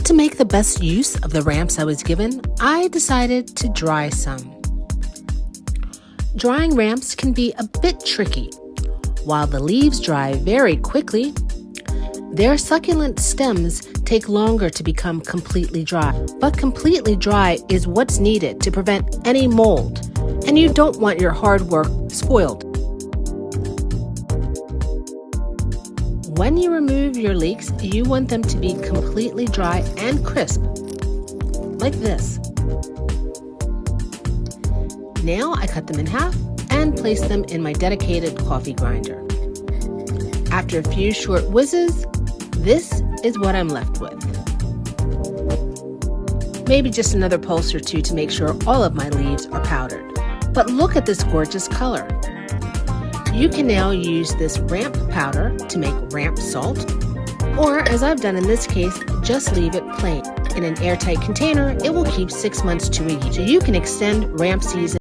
To make the best use of the ramps I was given, I decided to dry some. Drying ramps can be a bit tricky. While the leaves dry very quickly, their succulent stems take longer to become completely dry. But completely dry is what's needed to prevent any mold, and you don't want your hard work spoiled. When you remove your leeks, you want them to be completely dry and crisp, like this. Now I cut them in half and place them in my dedicated coffee grinder. After a few short whizzes, this is what I'm left with. Maybe just another pulse or two to make sure all of my leaves are powdered. But look at this gorgeous color. You can now use this ramp powder to make ramp salt, or as I've done in this case, just leave it plain. In an airtight container, it will keep 6 months to a year. So you can extend ramp season